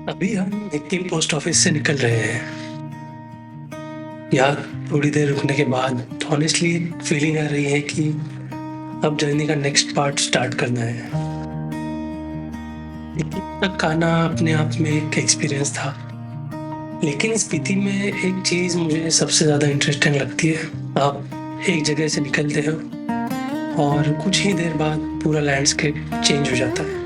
अभी हम Nitin post office से निकल रहे हैं। यार, थोड़ी देर रुकने के बाद ऑनेस्टली फीलिंग आ रही है कि अब जर्नी का नेक्स्ट पार्ट स्टार्ट करना है। नितिन तक खाना अपने आप में एक एक्सपीरियंस था, लेकिन स्पीति में एक चीज़ मुझे सबसे ज़्यादा इंटरेस्टिंग लगती है। आप एक जगह से निकलते हो और कुछ ही देर बाद पूरा लैंडस्केप चेंज हो जाता है।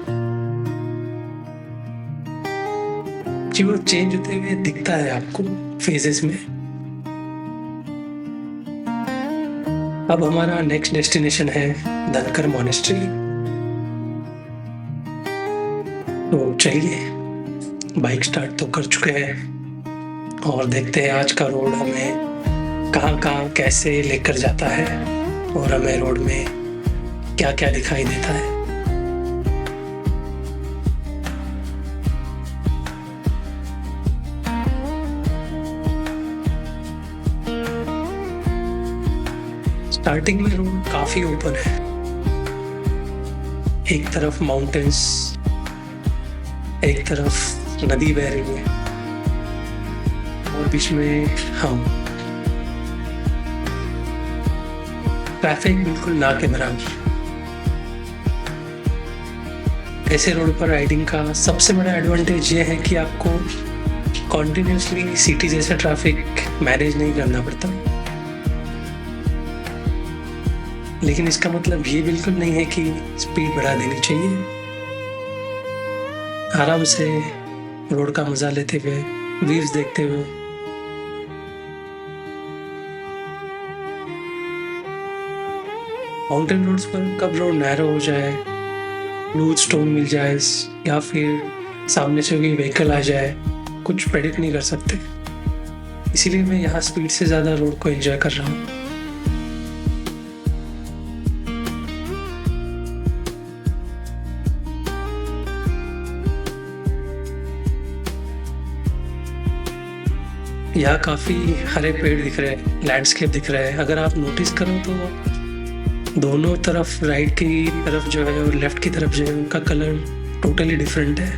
जी, वो चेंज होते हुए दिखता है आपको फेजेस में। अब हमारा नेक्स्ट डेस्टिनेशन है धनकर मॉनेस्ट्री। तो चलिए, बाइक स्टार्ट तो कर चुके हैं और देखते हैं आज का रोड हमें कहाँ कहाँ कैसे लेकर जाता है और हमें रोड में क्या क्या दिखाई देता है। स्टार्टिंग में रोड काफी ओपन है। एक तरफ माउंटेन्स, एक तरफ नदी बह रही है और बीच में हम। ट्रैफिक बिल्कुल ना के बराबर। ऐसे रोड पर राइडिंग का सबसे बड़ा एडवांटेज ये है कि आपको कॉन्टिन्यूसली सिटी जैसा ट्रैफिक मैनेज नहीं करना पड़ता। लेकिन इसका मतलब ये बिल्कुल नहीं है कि स्पीड बढ़ा देनी चाहिए। आराम से रोड का मजा लेते हुए, व्यूज देखते हुए। माउंटेन रोड्स पर कब रोड नैरो हो जाए, लूज स्टोन मिल जाए या फिर सामने से कोई व्हीकल आ जाए, कुछ प्रेडिक्ट नहीं कर सकते। इसीलिए मैं यहाँ स्पीड से ज़्यादा रोड को एंजॉय कर रहा हूँ। यहाँ काफ़ी हरे पेड़ दिख रहे हैं, लैंडस्केप दिख रहा है। अगर आप नोटिस करो तो दोनों तरफ, राइट की तरफ जो है और लेफ्ट की तरफ जो है, उनका कलर टोटली डिफरेंट है।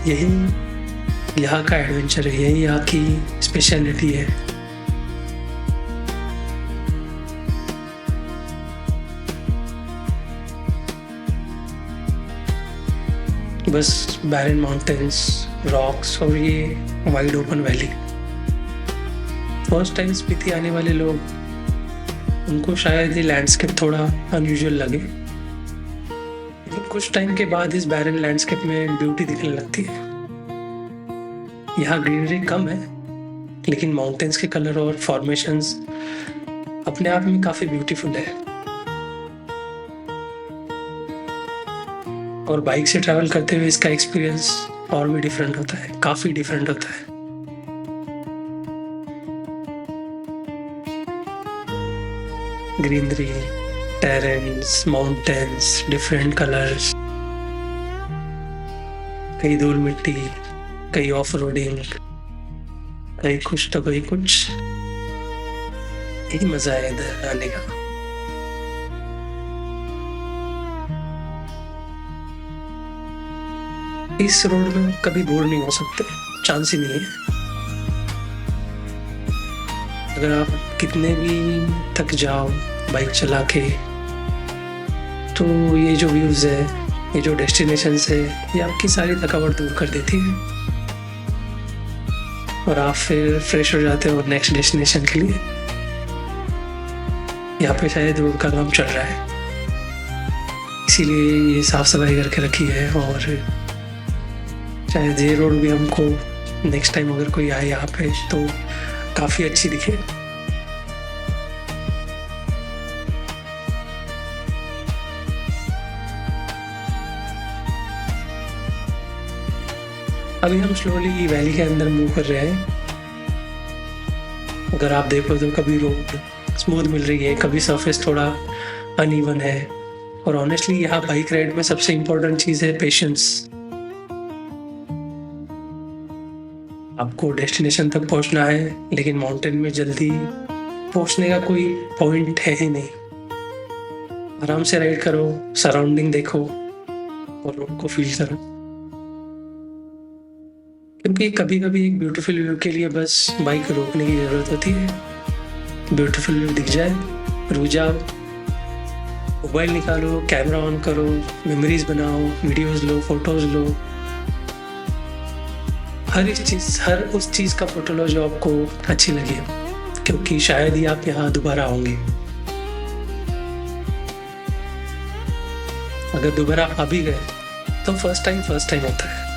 यही यहाँ का एडवेंचर है, यही यहाँ की स्पेशलिटी है। बस बैरन माउंटेन्स, रॉक्स और ये wide open valley. First time Spiti आने वाले लोग, उनको शायद ये लैंडस्केप थोड़ा अनयूजुअल लगे, लेकिन कुछ टाइम के बाद इस बैरन लैंडस्केप में ब्यूटी दिखने लगती है। यहाँ ग्रीनरी कम है, लेकिन माउंटेन्स के कलर और फॉर्मेशंस अपने आप में काफ़ी ब्यूटीफुल है। और बाइक से ट्रैवल करते हुए इसका एक्सपीरियंस और भी डिफरेंट होता है, काफ़ी डिफरेंट होता है। Greenery, terrains, mountains, different colours, कहीं धूल मिट्टी, कहीं ऑफ रोडिंग, कहीं कुछ तो कहीं कुछ। यही मज़ा है इधर आने का। इस रोड में कभी बोर नहीं हो सकते, चांस ही नहीं है। अगर आप कितने भी थक जाओ बाइक चला के, तो ये जो व्यूज़ है, ये जो डेस्टिनेशंस है, ये आपकी सारी थकावट दूर कर देती है और आप फिर फ्रेश हो जाते हो नेक्स्ट डेस्टिनेशन के लिए। यहाँ पे शायद रोड का काम चल रहा है, इसीलिए ये साफ सफाई करके रखी है और शायद ये रोड भी हमको नेक्स्ट टाइम अगर कोई आए यहाँ पे तो काफ़ी अच्छी दिखे। अभी हम स्लोली वैली के अंदर मूव कर रहे हैं। अगर आप देखो तो कभी रोड स्मूथ मिल रही है, कभी सरफेस थोड़ा अनइवन है। और ऑनेस्टली यहाँ बाइक राइड में सबसे इम्पोर्टेंट चीज़ है पेशेंस। आपको डेस्टिनेशन तक पहुंचना है, लेकिन माउंटेन में जल्दी पहुंचने का कोई पॉइंट है ही नहीं। आराम से राइड करो, सराउंडिंग देखो और उनको फील करो, क्योंकि कभी-कभी एक ब्यूटीफुल व्यू के लिए बस बाइक रोकने की ज़रूरत होती है। ब्यूटीफुल व्यू दिख जाए, रुक जाओ, मोबाइल निकालो, कैमरा ऑन करो, मेमोरीज़ बनाओ, वीडियोज़ लो, फ़ोटोज़ लो। हर उस चीज़ का फ़ोटो लो जो आपको अच्छी लगे, क्योंकि शायद ही आप यहाँ दोबारा आओगे। अगर दोबारा आ भी गए तो फर्स्ट टाइम होता है।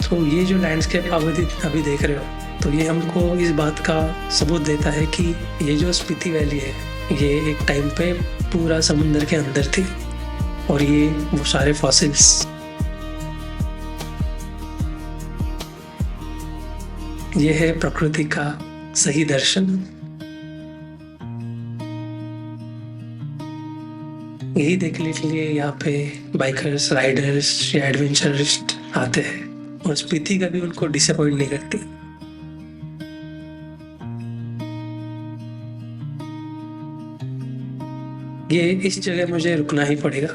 तो ये जो लैंडस्केप आप अभी देख रहे हो, तो ये हमको इस बात का सबूत देता है कि ये जो स्पीति वैली है, ये एक टाइम पे पूरा समुंदर के अंदर थी, और ये वो सारे फॉसिल्स, ये है प्रकृति का सही दर्शन। यही देखने के लिए यहाँ पे बाइकर्स, राइडर्स या एडवेंचरिस्ट आते हैं, और स्पीति कभी उनको डिसअपॉइंट नहीं करती। ये इस जगह मुझे रुकना ही पड़ेगा।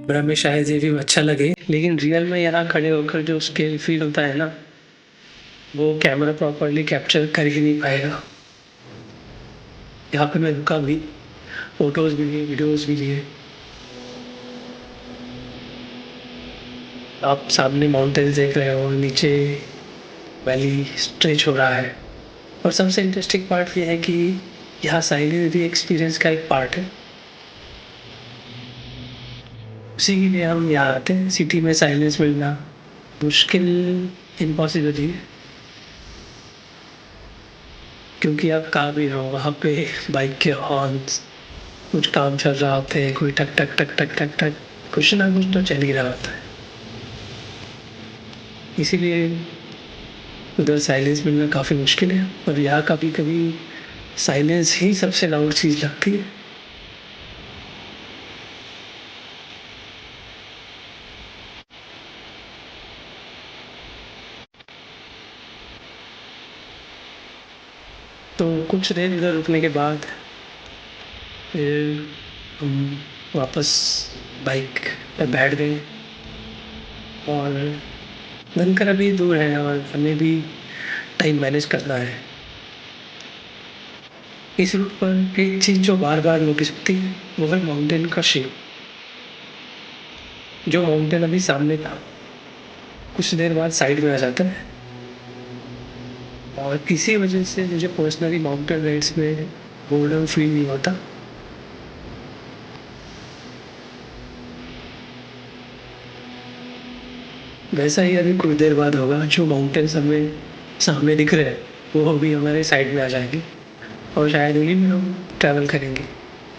कैमरा में शायद ये व्यू अच्छा लगे, लेकिन रियल में यहाँ खड़े होकर जो स्केल फील होता है ना, वो कैमरा प्रॉपरली कैप्चर कर ही नहीं पाएगा। यहाँ पे मैं रुका भी, फोटोज भी लिए, वीडियोज भी लिए। आप सामने माउंटेन्स देख रहे हो, नीचे वैली स्ट्रेच हो रहा है, और सबसे इंटरेस्टिंग पार्ट ये है कि यहाँ साइलेंस भी एक्सपीरियंस का एक पार्ट है। उसी के लिए हम यहाँ आते हैं। सिटी में साइलेंस मिलना मुश्किल, इम्पॉसिबल ही है, क्योंकि आप कहाँ भी रहो वहाँ पे बाइक के हॉर्न्स, कुछ काम चल रहा होता है, कोई टक टक टक टक टक टक, कुछ ना कुछ तो चल ही रहा होता है। इसीलिए उधर साइलेंस मिलना काफ़ी मुश्किल है, और यहाँ कभी कभी साइलेंस ही सबसे लाउड चीज़ लगती है। तो कुछ देर इधर रुकने के बाद फिर हम वापस बाइक पे बैठ गए, और बनकर अभी दूर है और हमें भी टाइम मैनेज करना है। इस रूट पर एक चीज़ जो बार बार नोटिस होती है, वो है माउंटेन का शेप। जो माउंटेन अभी सामने था, कुछ देर बाद साइड में आ जाता है, और किसी वजह से मुझे पर्सनली माउंटेन राइड्स में बोर्डम फील नहीं होता। वैसा ही अभी कुछ देर बाद होगा, जो माउंटेन्स हमें सामने दिख रहे हैं वो अभी हमारे साइड में आ जाएंगे, और शायद उन्हीं में हम ट्रैवल करेंगे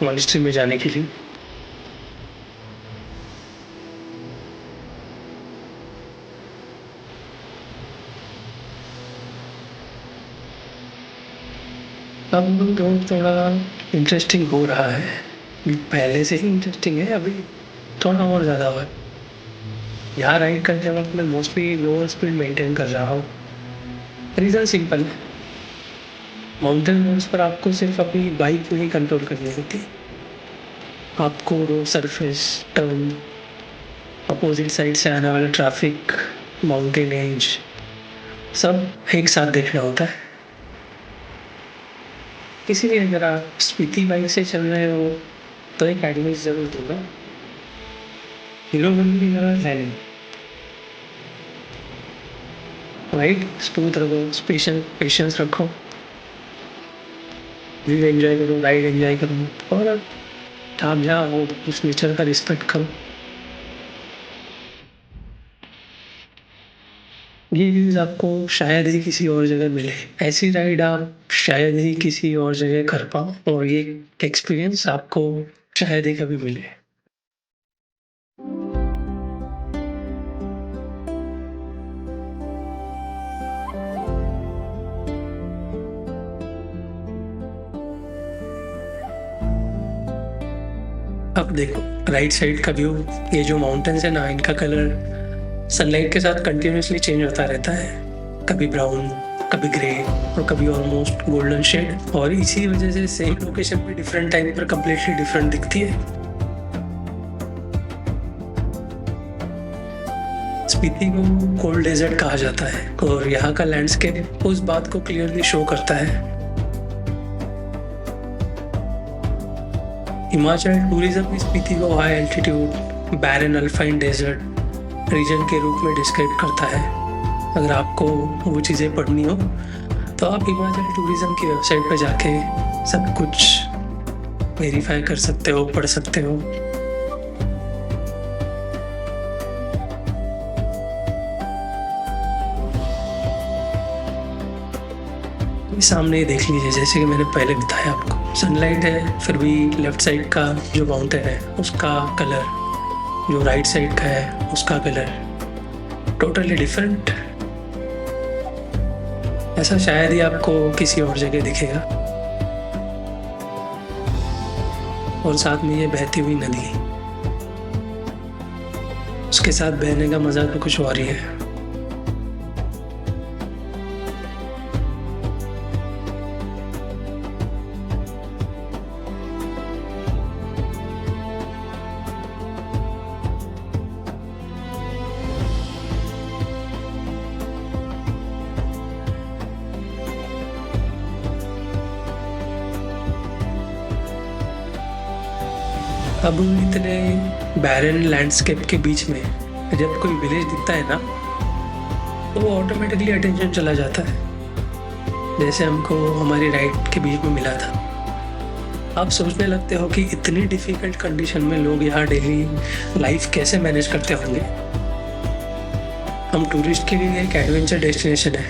मॉनेस्ट्री में जाने के लिए। अब रोड थोड़ा इंटरेस्टिंग हो रहा है, पहले से ही इंटरेस्टिंग है, अभी थोड़ा और ज़्यादा हुआ है। यहाँ राइड करते वक्त मैं मोस्टली लोअर स्पीड मेंटेन कर रहा हूँ। रीज़न सिंपल है, माउंटेन रोड्स पर आपको सिर्फ अपनी बाइक नहीं कंट्रोल करनी होती, आपको road surface, turn, opposite side से आने वाला ट्रैफिक, माउंटेन रेंज, सब एक साथ देखना होता है। इसीलिए अगर आप स्पीति बाइक से चल रहे हो तो एक एडवाइस ज़रूर दूंगा, हीरो होंडा की तरह है नहीं, राइट? स्मूथ रखो, पेशेंस रखो, व्यू एंजॉय करो, राइड एंजॉय करो, और आप जहाँ हो उस नेचर का रिस्पेक्ट करो। ये चीज़ आपको शायद ही किसी और जगह मिले, ऐसी राइड आप शायद ही किसी और जगह कर पाओ, और ये एक्सपीरियंस आपको शायद ही कभी मिले। अब देखो राइट साइड का व्यू, ये जो माउंटेन्स है ना, इनका कलर सनलाइट के साथ कंटिन्यूसली चेंज होता रहता है, कभी ब्राउन, कभी ग्रे और कभी ऑलमोस्ट गोल्डन शेड, और इसी वजह से सेम लोकेशन पे डिफरेंट टाइम पर कम्प्लीटली डिफरेंट दिखती है। स्पीति को कोल्ड डेजर्ट कहा जाता है और यहाँ का लैंडस्केप उस बात को क्लियरली शो करता है। हिमाचल टूरिज्म स्पीति को हाई एल्टीट्यूड बैरन अल्पाइन डेजर्ट रीजन के रूप में डिस्क्राइब करता है। अगर आपको वो चीज़ें पढ़नी हो तो आप हिमाचल टूरिज्म की वेबसाइट पर जाके सब कुछ वेरीफाई कर सकते हो, पढ़ सकते हो। सामने देख लीजिए, जैसे कि मैंने पहले बताया आपको, सनलाइट है, फिर भी लेफ्ट साइड का जो माउंटेन है उसका कलर, जो राइट साइड का है उसका कलर टोटली डिफरेंट। ऐसा शायद ही आपको किसी और जगह दिखेगा। और साथ में ये बहती हुई नदी, उसके साथ बहने का मजा तो कुछ और ही है। अब इतने बैरन लैंडस्केप के बीच में जब कोई विलेज दिखता है ना, तो वो ऑटोमेटिकली अटेंशन चला जाता है, जैसे हमको हमारी राइड के बीच में मिला था। आप सोचने लगते हो कि इतनी डिफ़िकल्ट कंडीशन में लोग यहाँ डेली लाइफ कैसे मैनेज करते होंगे। हम टूरिस्ट के लिए एक एडवेंचर डेस्टिनेशन है,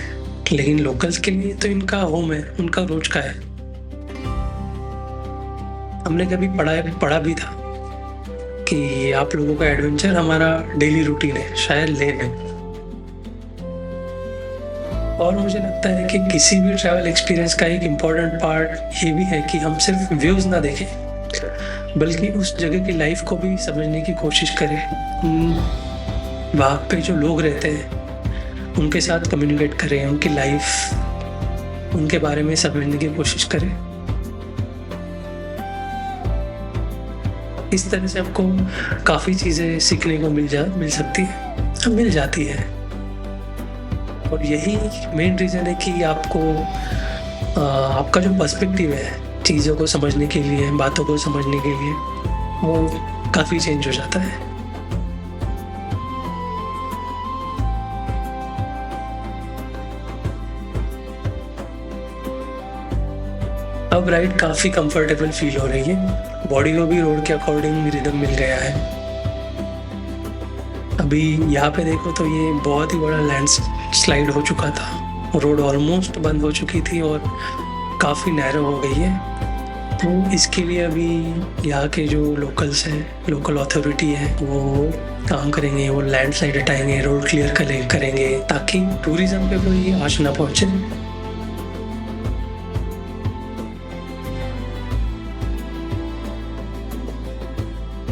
लेकिन लोकल्स के लिए तो इनका होम है, उनका रोज का है। हमने कभी पढ़ा भी था कि आप लोगों का एडवेंचर हमारा डेली रूटीन है, शायद लेन है। और मुझे लगता है कि किसी भी ट्रैवल एक्सपीरियंस का एक इम्पॉर्टेंट पार्ट ये भी है कि हम सिर्फ व्यूज़ ना देखें, बल्कि उस जगह की लाइफ को भी समझने की कोशिश करें। वहाँ पे जो लोग रहते हैं उनके साथ कम्युनिकेट करें, उनकी लाइफ, उनके बारे में समझने की कोशिश करें। इस तरह से आपको काफ़ी चीज़ें सीखने को मिल जाती है। और यही मेन रीज़न है कि आपका जो पर्सपेक्टिव है चीज़ों को समझने के लिए, बातों को समझने के लिए, वो काफ़ी चेंज हो जाता है। अब राइड काफ़ी कंफर्टेबल फील हो रही है, बॉडी को भी रोड के अकॉर्डिंग रिदम मिल गया है। अभी यहाँ पे देखो तो ये बहुत ही बड़ा लैंड स्लाइड हो चुका था, रोड ऑलमोस्ट बंद हो चुकी थी और काफ़ी नैरो हो गई है। तो इसके लिए अभी यहाँ के जो लोकल्स हैं, लोकल अथॉरिटी है, वो काम करेंगे, वो लैंड स्लाइड हटाएंगे, रोड क्लियर करेंगे ताकि टूरिज्म पे कोई आँच ना पहुँचे।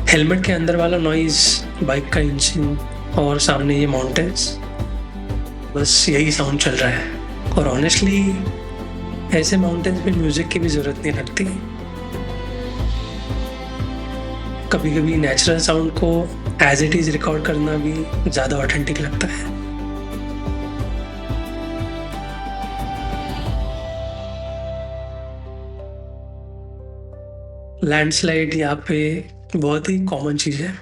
हेलमेट के अंदर वाला नॉइज़, बाइक का इंजन और सामने ये माउंटेन्स, बस यही साउंड चल रहा है। और ऑनेस्टली ऐसे माउंटेन्स पे म्यूज़िक की भी ज़रूरत नहीं लगती। कभी कभी नेचुरल साउंड को एज इट इज़ रिकॉर्ड करना भी ज़्यादा ऑथेंटिक लगता है। लैंडस्लाइड यहाँ पे बहुत ही कॉमन चीज़ है,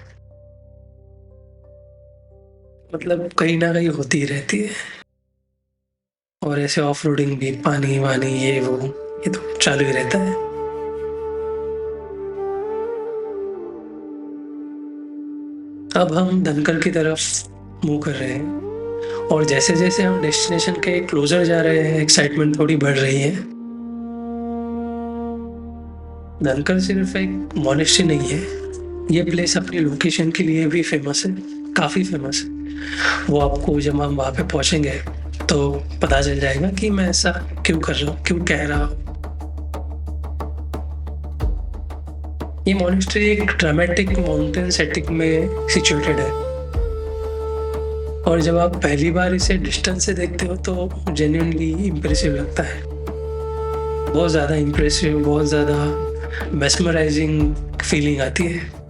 मतलब कहीं ना कहीं होती ही रहती है। और ऐसे ऑफ रोडिंग भी, पानी वानी ये वो, ये तो चालू ही रहता है। अब हम धनकर की तरफ मूव कर रहे हैं और जैसे जैसे हम डेस्टिनेशन के क्लोजर जा रहे हैं, एक्साइटमेंट थोड़ी बढ़ रही है। धनकर सिर्फ एक मॉनेस्ट्री नहीं है, ये प्लेस अपनी लोकेशन के लिए भी फेमस है, काफ़ी फेमस है। वो आपको जब हम वहाँ पे पहुँचेंगे तो पता चल जाएगा कि मैं ऐसा क्यों कर रहा हूँ, क्यों कह रहा हूँ। ये मॉनेस्ट्री एक ड्रामेटिक माउंटेन सेटिंग में सिचुएटेड है। और जब आप पहली बार इसे डिस्टेंस से देखते हो तो जेन्युइनली इम्प्रेसिव लगता है। बहुत ज़्यादा इम्प्रेसिव, बहुत ज़्यादा मेस्मराइजिंग फीलिंग आती है।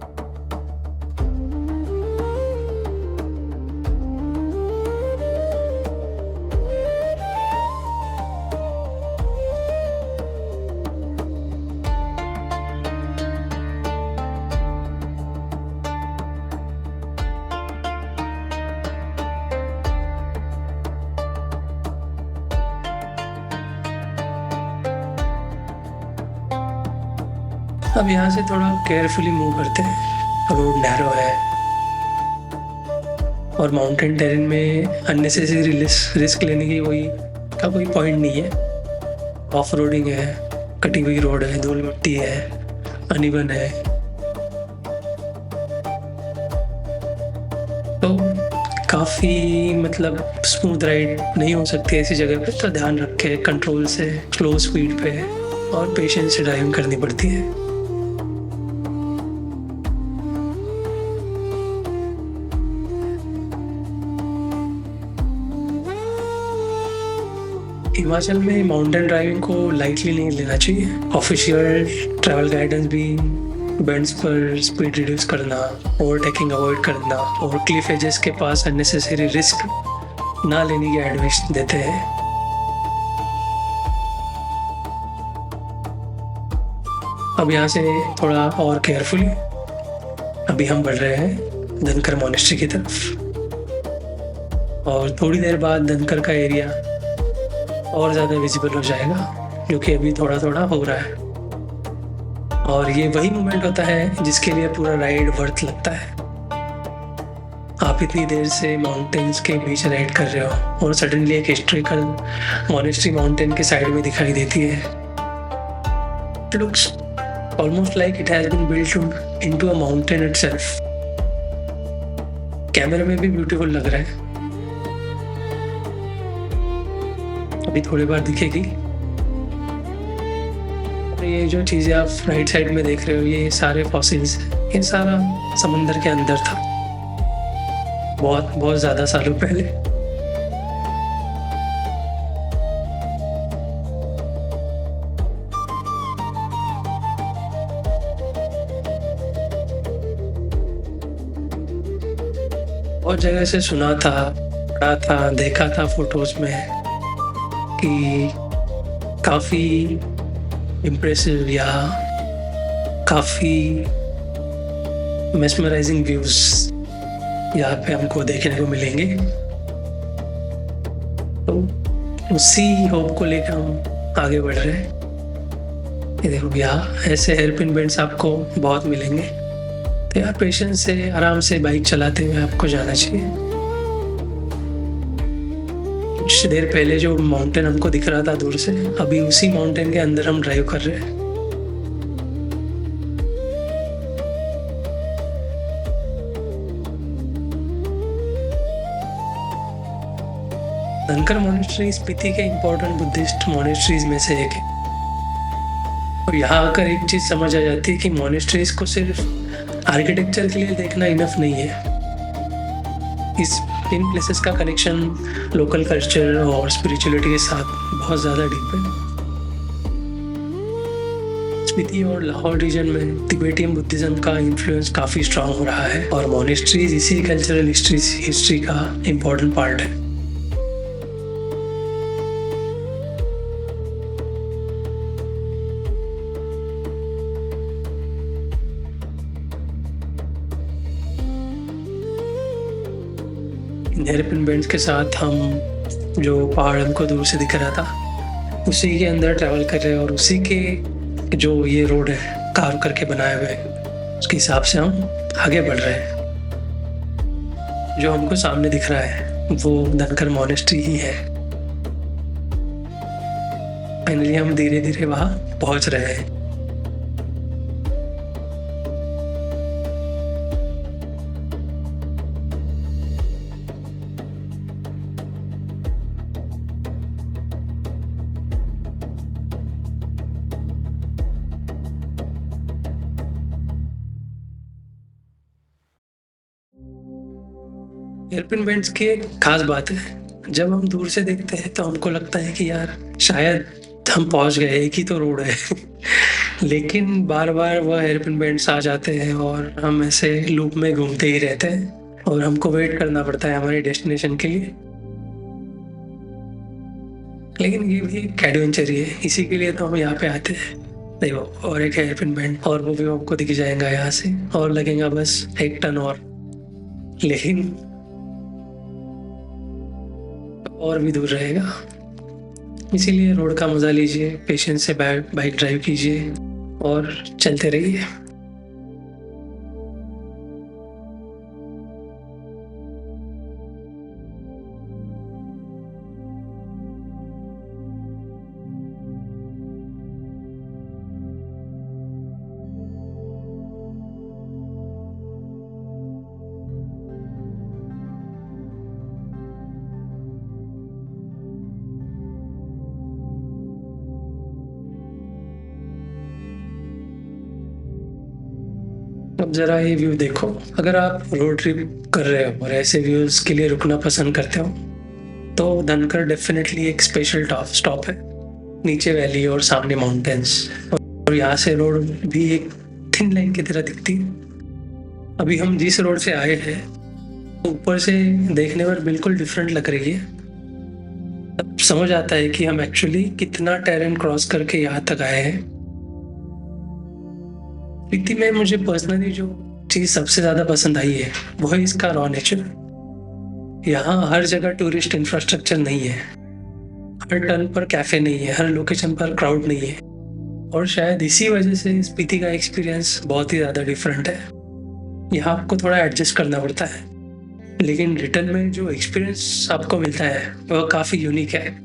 अब यहाँ से थोड़ा केयरफुली मूव करते हैं। रोड नैरो है और माउंटेन टेरेन में अननेसेसरी रिस्क लेने की कोई पॉइंट नहीं है। ऑफ रोडिंग है, कटी हुई रोड है, धूल मिट्टी है, अनइवन है, तो काफ़ी स्मूथ राइड नहीं हो सकती ऐसी जगह पे। तो ध्यान रखें, कंट्रोल से, स्लो स्पीड पे और पेशेंस से ड्राइविंग करनी पड़ती है। हिमाचल में माउंटेन ड्राइविंग को लाइटली नहीं लेना चाहिए। ऑफिशियल ट्रैवल गाइडेंस भी बेंड्स पर स्पीड रिड्यूस करना, ओवरटेकिंग अवॉइड करना और क्लिफ एजेस के पास अननेसेसरी रिस्क ना लेने की एडवाइस देते हैं। अब यहाँ से थोड़ा और केयरफुली अभी हम बढ़ रहे हैं धनकर मोनेस्ट्री की तरफ, और थोड़ी देर बाद धनकर का एरिया और ज़्यादा विजिबल हो जाएगा, जो कि अभी थोड़ा थोड़ा हो रहा है। और ये वही मोमेंट होता है जिसके लिए पूरा राइड वर्थ लगता है। आप इतनी देर से माउंटेन्स के बीच राइड कर रहे हो और सडनली एक हिस्टोरिकल मोनेस्ट्री माउंटेन के साइड में दिखाई देती है। It looks almost like it has been built into a mountain itself. कैमरे में भी ब्यूटीफुल लग रहा है। अभी थोड़ी बार दिखेगी। ये जो चीज़ें आप राइट साइड में देख रहे हो, ये सारे फॉसिल्स, ये सारा समंदर के अंदर था बहुत बहुत ज़्यादा सालों पहले। बहुत जगह से सुना था, पढ़ा था, देखा था फोटोज में कि काफ़ी इम्प्रेसिव या काफ़ी मेस्मराइजिंग व्यूज़ यहाँ पे हमको देखने को मिलेंगे। तो उसी होप को लेकर हम आगे बढ़ रहे हैं। ये देखो, यहाँ ऐसे हेयरपिन बेंड्स आपको बहुत मिलेंगे, तो यार पेशेंस से आराम से बाइक चलाते हुए आपको जाना चाहिए। कुछ देर पहले जो माउंटेन हमको दिख रहा था दूर से, अभी उसी माउंटेन के अंदर हम ड्राइव कर रहे हैं। धनकर मोनेस्ट्री स्पीति के इम्पोर्टेंट बुद्धिस्ट मोनेस्ट्रीज में से एक है। और यहाँ आकर एक चीज़ समझ आ जाती है कि मोनेस्ट्रीज को सिर्फ आर्किटेक्चर के लिए देखना इनफ नहीं है। इन प्लेसेस का कनेक्शन लोकल कल्चर और स्पिरिचुअलिटी के साथ बहुत ज़्यादा डीप है। स्पीति और लाहौर रीजन में तिबेटियन बुद्धिज्म का इन्फ्लुएंस काफ़ी स्ट्रांग हो रहा है, और मोनेस्ट्रीज इसी कल्चरल हिस्ट्री का इम्पोर्टेंट पार्ट है। हेयरपिन बेंड्स के साथ हम जो पहाड़ हमको दूर से दिख रहा था, उसी के अंदर ट्रैवल कर रहे हैं, और उसी के जो ये रोड है कार्व करके बनाए हुए, उसके हिसाब से हम आगे बढ़ रहे हैं। जो हमको सामने दिख रहा है वो धनकर मोनेस्ट्री ही है। फाइनली हम धीरे धीरे वहाँ पहुँच रहे हैं। हेयरपिन बेंड्स की एक खास बात है, जब हम दूर से देखते हैं तो हमको लगता है कि यार शायद हम पहुंच गए, एक ही तो रोड है। लेकिन बार बार वह हेयरपिन बेंड्स आ जाते हैं और हम ऐसे लूप में घूमते ही रहते हैं और हमको वेट करना पड़ता है हमारी डेस्टिनेशन के लिए। लेकिन ये भी एक एडवेंचर ही है, इसी के लिए तो हम यहाँ पे आते हैं। देखो, और एक हेयरपिन बैंड और वो भी आपको दिख जाएगा यहाँ से, और लगेगा बस 1 टन लेकिन और भी दूर रहेगा। इसीलिए रोड का मजा लीजिए, पेशेंस से बाइक ड्राइव कीजिए और चलते रहिए। अब जरा ये व्यू देखो, अगर आप रोड ट्रिप कर रहे हो और ऐसे व्यूज के लिए रुकना पसंद करते हो तो धनकर डेफिनेटली एक स्पेशल स्टॉप है। नीचे वैली और सामने माउंटेन्स, और यहाँ से रोड भी एक थिन लाइन की तरह दिखती है। अभी हम जिस रोड से आए हैं ऊपर से देखने पर बिल्कुल डिफरेंट लग रही है। अब समझ आता है कि हम एक्चुअली कितना टेरेन क्रॉस करके यहाँ तक आए हैं। प्रीति में मुझे पर्सनली जो चीज़ सबसे ज़्यादा पसंद आई है वो है इसका रॉ नेचर। यहाँ हर जगह टूरिस्ट इंफ्रास्ट्रक्चर नहीं है, हर टर्न पर कैफे नहीं है, हर लोकेशन पर क्राउड नहीं है, और शायद इसी वजह से स्पीति का एक्सपीरियंस बहुत ही ज़्यादा डिफरेंट है। यहाँ आपको थोड़ा एडजस्ट करना पड़ता है, लेकिन रिटर्न में जो एक्सपीरियंस आपको मिलता है वह काफ़ी यूनिक है।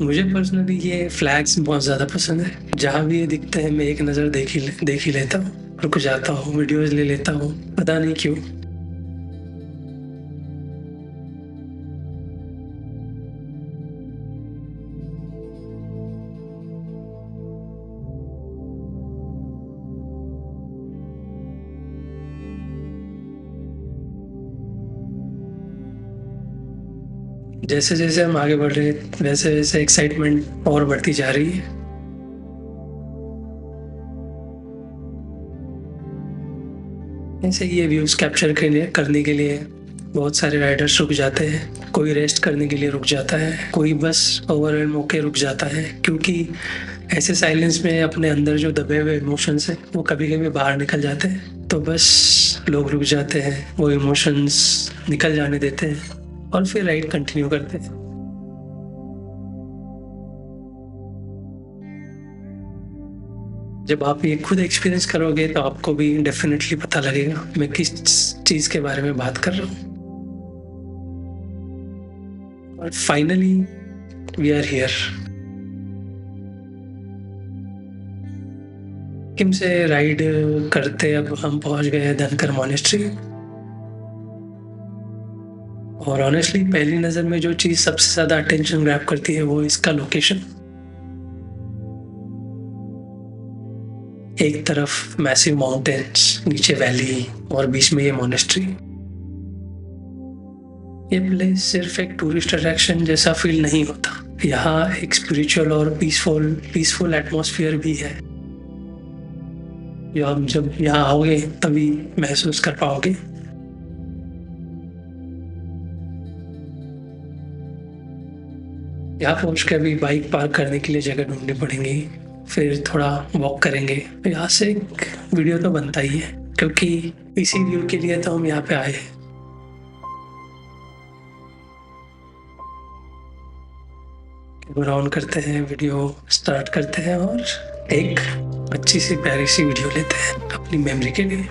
मुझे पर्सनली ये फ्लैग्स बहुत ज़्यादा पसंद है। जहाँ भी ये दिखते हैं मैं एक नज़र देख ही लेता हूँ, रुक जाता हूँ, वीडियोस ले लेता हूँ, पता नहीं क्यों। जैसे जैसे हम आगे बढ़ रहे हैं वैसे वैसे एक्साइटमेंट और बढ़ती जा रही है। ऐसे ये व्यूज़ कैप्चर करने के लिए बहुत सारे राइडर्स रुक जाते हैं। कोई रेस्ट करने के लिए रुक जाता है, कोई बस ओवरवेल्म होके रुक जाता है, क्योंकि ऐसे साइलेंस में अपने अंदर जो दबे हुए इमोशंस हैं वो कभी कभी बाहर निकल जाते हैं। तो बस लोग रुक जाते हैं, वो इमोशंस निकल जाने देते हैं और फिर राइड कंटिन्यू करते हैं। जब आप ये खुद एक्सपीरियंस करोगे तो आपको भी डेफिनेटली पता लगेगा मैं किस चीज़ के बारे में बात कर रहा हूँ। और finally we are here. Sikkim से राइड करते अब हम पहुंच गए हैं धनकर मॉनेस्ट्री। और ऑनेस्टली पहली नज़र में जो चीज़ सबसे ज़्यादा अटेंशन ग्रैब करती है वो इसका लोकेशन। एक तरफ मैसिव माउंटेन्स, नीचे वैली और बीच में ये मॉनेस्ट्री। ये प्लेस सिर्फ एक टूरिस्ट अट्रैक्शन जैसा फील नहीं होता, यहाँ एक स्पिरिचुअल और पीसफुल एटमॉस्फेयर भी है जो आप जब यहाँ आओगे तभी महसूस कर पाओगे। यहाँ पहुँच के अभी बाइक पार्क करने के लिए जगह ढूंढनी पड़ेगी, फिर थोड़ा वॉक करेंगे। यहाँ से एक वीडियो तो बनता ही है, क्योंकि इसी व्यू के लिए तो हम यहाँ पे आए हैं। कैमरा ऑन करते हैं, वीडियो स्टार्ट करते हैं और एक अच्छी सी प्यारी सी वीडियो लेते हैं अपनी मेमोरी के लिए।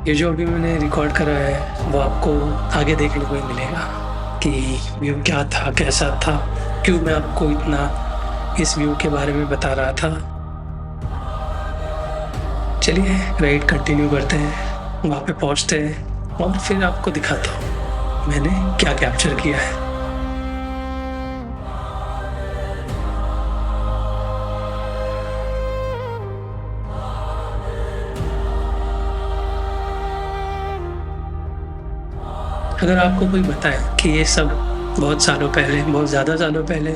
ये जो अभी मैंने रिकॉर्ड करा है वो आपको आगे देखने को ही मिलेगा कि व्यू क्या था, कैसा था, क्यों मैं आपको इतना इस व्यू के बारे में बता रहा था। चलिए राइड कंटिन्यू करते हैं, वहाँ पे पहुँचते हैं और फिर आपको दिखाता हूँ मैंने क्या कैप्चर किया है। अगर आपको कोई बताए कि ये सब बहुत सालों पहले, बहुत ज़्यादा सालों पहले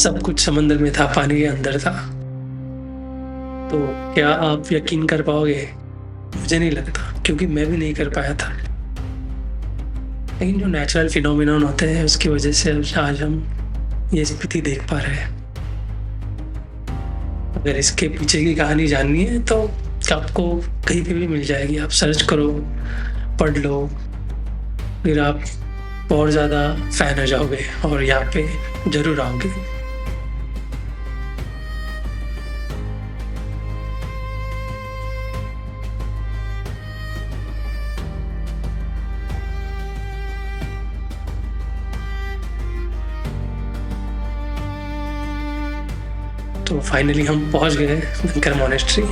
सब कुछ समुद्र में था, पानी के अंदर था, तो क्या आप यकीन कर पाओगे? मुझे नहीं लगता, क्योंकि मैं भी नहीं कर पाया था। लेकिन जो नेचुरल फिनोमिनन होते हैं उसकी वजह से आज हम ये स्थिति देख पा रहे हैं। अगर इसके पीछे की कहानी जाननी है तो आपको कहीं पे भी मिल जाएगी, आप सर्च करो, पढ़ लो, फिर आप और ज़्यादा फ़ैन हो जाओगे और यहाँ पे ज़रूर आओगे। तो फाइनली हम पहुँच गए धनकर मॉनेस्ट्री।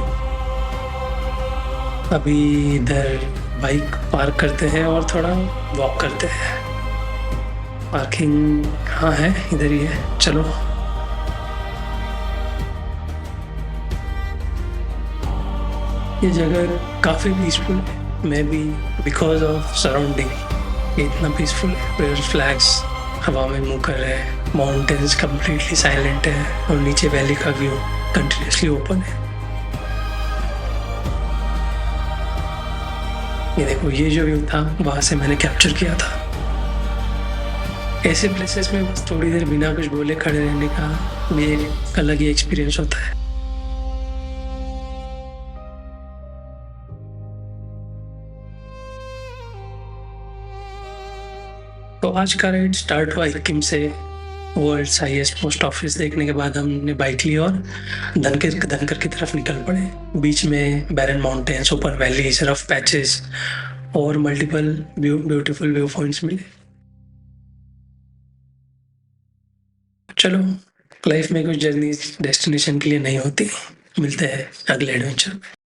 अभी इधर बाइक पार्क करते हैं और थोड़ा वॉक करते हैं। पार्किंग हाँ है, इधर ही है, चलो। ये जगह काफ़ी पीसफुल है, may be because of surrounding ये इतना पीसफुल है। पेड़ फ्लैग्स हवा में मूव कर रहे हैं, माउंटेन्स कम्प्लीटली साइलेंट है और नीचे वैली का व्यू कंटिन्यूसली ओपन है। ये देखो, ये जो व्यू था वहाँ से मैंने कैप्चर किया था। ऐसे प्लेसेस में बस थोड़ी देर बिना कुछ बोले खड़े रहने का भी एक अलग ही एक्सपीरियंस होता है। तो आज का राइड स्टार्ट हुआ सिक्किम से। वर्ल्ड्स हाईएस्ट पोस्ट ऑफिस देखने के बाद हमने बाइक ली और धनकर की तरफ निकल पड़े। बीच में barren mountains, open valleys, rough patches और मल्टीपल ब्यूटीफुल व्यू पॉइंट्स मिले। चलो, लाइफ में कुछ जर्नी डेस्टिनेशन के लिए नहीं होती। मिलते हैं अगले एडवेंचर में।